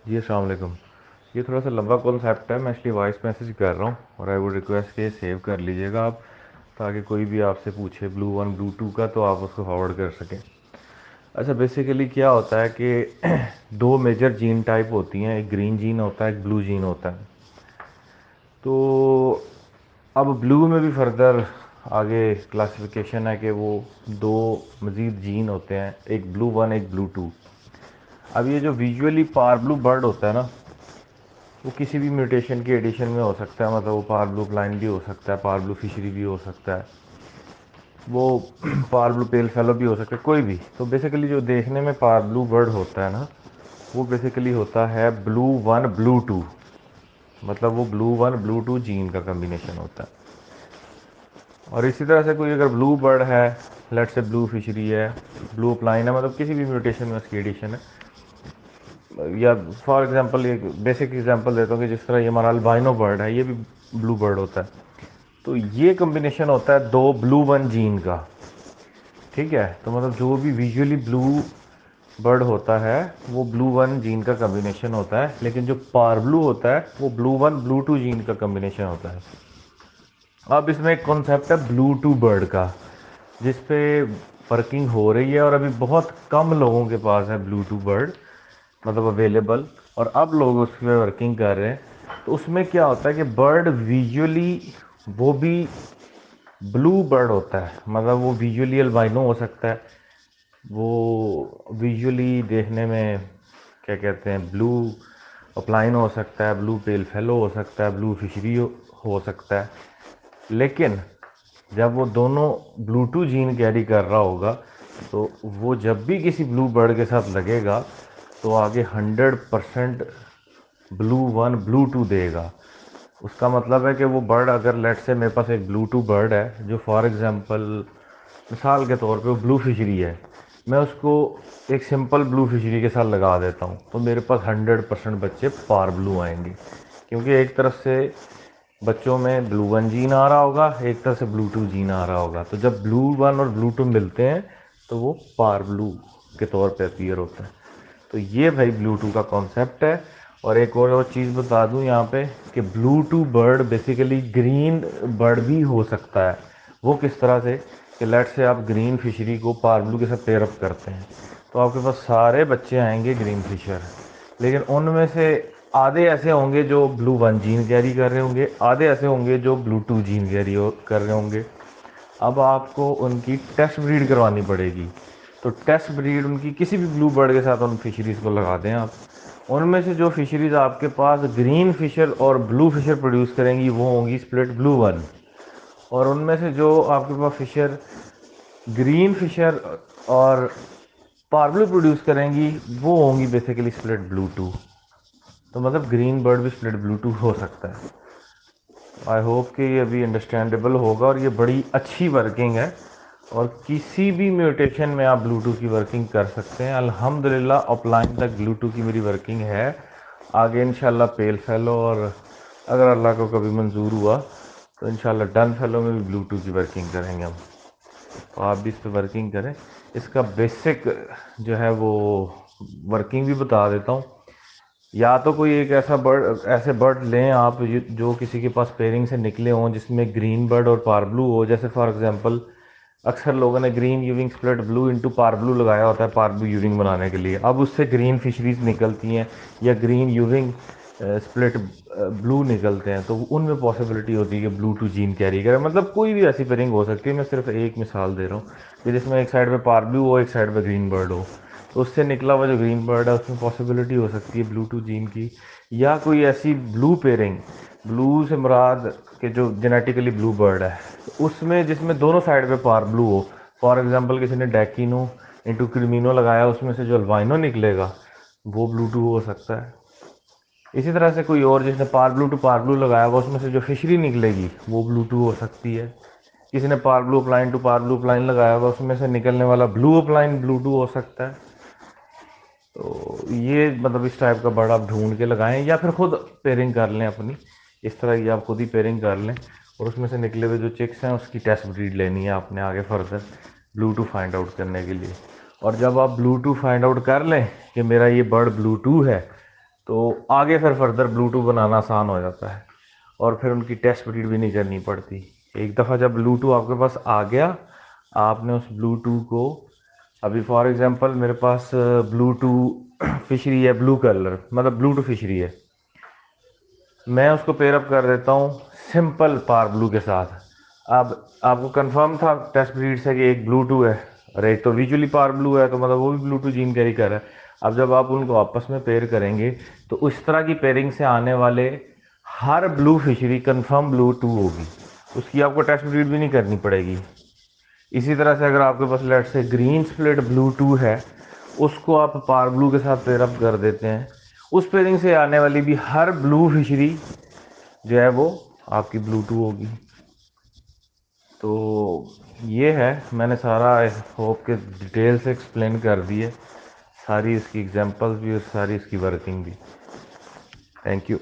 जी अस्सलाम वालेकुम। ये थोड़ा सा लंबा कॉन्सेप्ट है, मैं इसलिए वॉइस मैसेज कर रहा हूँ और आई वुड रिक्वेस्ट कि सेव कर लीजिएगा आप, ताकि कोई भी आपसे पूछे ब्लू वन ब्लू टू का तो आप उसको फॉरवर्ड कर सकें। अच्छा, बेसिकली क्या होता है कि दो मेजर जीन टाइप होती हैं, एक ग्रीन जीन होता है, एक ब्लू जीन होता है। तो अब ब्लू में भी फर्दर आगे क्लासिफिकेशन है कि वो दो मज़ीद जीन होते हैं, एक ब्लू वन एक ब्लू टू। अब ये जो विजुअली पार ब्लू बर्ड होता है ना, वो किसी भी म्यूटेशन के एडिशन में हो सकता है, मतलब वो पार ब्लू ब्लाइंड भी हो सकता है, पार ब्लू फिशरी भी हो सकता है, वो पार ब्लू पेल फेलो भी हो सकता है, कोई भी। तो बेसिकली जो देखने में पार ब्लू बर्ड होता है ना, वो बेसिकली होता है ब्लू वन ब्लू टू, मतलब वो blue one blue two gene का कम्बिनेशन होता है। और इसी तरह से कोई अगर ब्लू बर्ड है, लेट से ब्लू फिशरी है, ब्लू प्लाइन है, मतलब किसी भी म्यूटेशन में उसकी एडिशन है, या फॉर एग्जांपल एक बेसिक एग्जांपल देता हूँ कि जिस तरह ये हमारा अल्बाइनो बर्ड है, ये भी ब्लू बर्ड होता है। तो ये कम्बिनेशन होता है दो ब्लू वन जीन का, ठीक है। तो मतलब जो भी विजुअली ब्लू बर्ड होता है वो ब्लू वन जीन का कम्बिनेशन होता है, लेकिन जो पार ब्लू होता है वो blue one blue two gene का कम्बिनेशन होता है। अब इसमें एक कॉन्सेप्ट है ब्लू टू बर्ड का, जिस पे वर्किंग हो रही है और अभी बहुत कम लोगों के पास है ब्लू टू बर्ड, मतलब अवेलेबल, और अब लोग उस पर वर्किंग कर रहे हैं। तो उसमें क्या होता है कि बर्ड विजुअली वो भी ब्लू बर्ड होता है, मतलब वो विजुअली अल्बाइनो हो सकता है, वो विजुअली देखने में क्या कहते हैं ब्लू अपलाइन हो सकता है, ब्लू पेल फेलो हो सकता है, ब्लू फिशरी हो सकता है। लेकिन जब वो दोनों ब्लू टू जीन कैरी कर रहा होगा, तो वो जब भी किसी ब्लू बर्ड के साथ लगेगा तो आगे 100% ब्लू वन ब्लू टू देगा। उसका मतलब है कि वो बर्ड, अगर लेट से मेरे पास एक ब्लू टू बर्ड है जो फॉर एग्जांपल मिसाल के तौर पे वो ब्लू फिशरी है, मैं उसको एक सिंपल ब्लू फिशरी के साथ लगा देता हूँ, तो मेरे पास 100% बच्चे पार ब्लू आएंगे, क्योंकि एक तरफ से बच्चों में ब्लू वन जीन आ रहा होगा, एक तरफ से ब्लू टू जीन आ रहा होगा। तो जब ब्लू वन और ब्लू टू मिलते हैं तो वो पार ब्लू के तौर पे अपीयर होता है। तो ये भाई ब्लू टू का कॉन्सेप्ट है। और एक और चीज़ बता दूं यहाँ पे कि blue two bird basically green bird भी हो सकता है। वो किस तरह से कि लेट से आप ग्रीन फिशरी को पार ब्लू के साथ पेयर अप करते हैं, तो आपके पास सारे बच्चे आएंगे ग्रीन फिशर, लेकिन उनमें से आधे ऐसे होंगे जो ब्लू वन जीन कैरी कर रहे होंगे, आधे ऐसे होंगे जो ब्लू टू जीन कैरी कर रहे होंगे। अब आपको उनकी टेस्ट ब्रीड करवानी पड़ेगी। तो टेस्ट ब्रीड उनकी किसी भी ब्लू बर्ड के साथ उन फिशरीज़ को लगा दें आप, उनमें से जो फिशरीज़ आपके पास ग्रीन फिशर और ब्लू फिशर प्रोड्यूस करेंगी वो होंगी स्प्लिट ब्लू वन, और उनमें से जो आपके पास फिशर ग्रीन फिशर और पार्बलो प्रोड्यूस करेंगी वो होंगी बेसिकली स्प्लिट ब्लू टू। तो मतलब ग्रीन बर्ड भी स्प्लिट ब्लू टू हो सकता है। आई होप कि ये अभी अंडरस्टैंडेबल होगा, और ये बड़ी अच्छी वर्किंग है, और किसी भी म्यूटेशन में आप ब्लूटूथ की वर्किंग कर सकते हैं। अल्हम्दुलिल्लाह अपलाइन तक ब्लूटूथ की मेरी वर्किंग है, आगे इंशाल्लाह पेल फेलो, और अगर अल्लाह को कभी मंजूर हुआ तो इंशाल्लाह डन फेलो में भी ब्लूटूथ की वर्किंग करेंगे हम। तो आप भी इस पर वर्किंग करें। इसका बेसिक जो है वो वर्किंग भी बता देता हूँ। या तो कोई एक ऐसे बर्ड लें आप जो किसी के पास पेयरिंग से निकले हों, जिसमें ग्रीन बर्ड और पार ब्लू हो। जैसे फॉर एग्जांपल अक्सर लोगों ने ग्रीन यूविंग स्प्लिट ब्लू इनटू पार ब्लू लगाया होता है पार ब्लू यूविंग बनाने के लिए। अब उससे ग्रीन फिशरीज निकलती हैं या ग्रीन यूविंग स्प्लिट ब्लू निकलते हैं, तो उनमें पॉसिबिलिटी होती है कि ब्लू टू जीन कैरी करे। मतलब कोई भी ऐसी पेयरिंग हो सकती है, मैं सिर्फ एक मिसाल दे रहा हूँ कि जिसमें एक साइड पे पार ब्लू हो, एक साइड पे ग्रीन बर्ड हो, तो उससे निकला हुआ जो ग्रीन बर्ड है उसमें पॉसिबिलिटी हो सकती है ब्लू टू जीन की। या कोई ऐसी ब्लू पेयरिंग, ब्लू से मुराद के जो जेनेटिकली ब्लू बर्ड है, तो उसमें जिसमें दोनों साइड पे पार ब्लू हो, फॉर एग्जांपल किसी ने डैकिनो इंटू क्रिमिनो लगाया, उसमें से जो अल्बाइनो निकलेगा वो ब्लू टू हो सकता है। इसी तरह से कोई और जिसने पार ब्लू लगाया हुआ, उसमें से जो फिशरी निकलेगी वो ब्लू टू हो सकती है। किसी ने पार ब्लू अपलाइन टू पार ब्लू अपलाइन लगाया हुआ, उसमें से निकलने वाला ब्लू अपलाइन ब्लू टू हो सकता है। तो ये मतलब इस टाइप का बर्ड आप ढूंढ के लगाएं, या फिर खुद पेयरिंग कर लें अपनी, इस तरह की आप खुद ही पेयरिंग कर लें, और उसमें से निकले हुए जो चिक्स हैं उसकी टेस्ट ब्रीड लेनी है आपने आगे further blue two find out करने के लिए। और जब आप ब्लू टू फाइंड आउट कर लें कि मेरा ये बर्ड ब्लू टू है, तो आगे फिर फर्दर ब्लू2 बनाना आसान हो जाता है और फिर उनकी टेस्ट ब्रीड भी नहीं करनी पड़ती। एक दफ़ा जब ब्लू2 आपके पास आ गया, आपने उस ब्लू2 को, अभी फॉर एग्जांपल मेरे पास ब्लू2 फिशरी है, ब्लू कलर मतलब ब्लू2 फिशरी है, मैं उसको पेयरअप कर देता हूँ सिंपल पार ब्लू के साथ। अब आपको कंफर्म था टेस्ट ब्रीड से कि एक ब्लू2 है और एक तो विजुअली पार ब्लू है, तो मतलब वो भी ब्लू2 जीन कैरी कर रहा है। अब जब आप उनको आपस में पेयर करेंगे तो उस तरह की पेयरिंग से आने वाले हर ब्लू फिशरी कंफर्म ब्लू2 होगी, उसकी आपको टेस्ट ब्रीड भी नहीं करनी पड़ेगी। इसी तरह से अगर आपके पास लेट से ग्रीन स्प्लिट ब्लू2 है, उसको आप पार ब्लू के साथ पेयरअप कर देते हैं, उस पेयरिंग से आने वाली भी हर ब्लू फिशरी जो है वो आपकी ब्लू2 होगी। तो ये है, मैंने सारा आई होप के डिटेल से एक्सप्लेन कर दी है, सारी इसकी एग्जांपल्स भी और सारी इसकी वर्किंग भी। Thank you.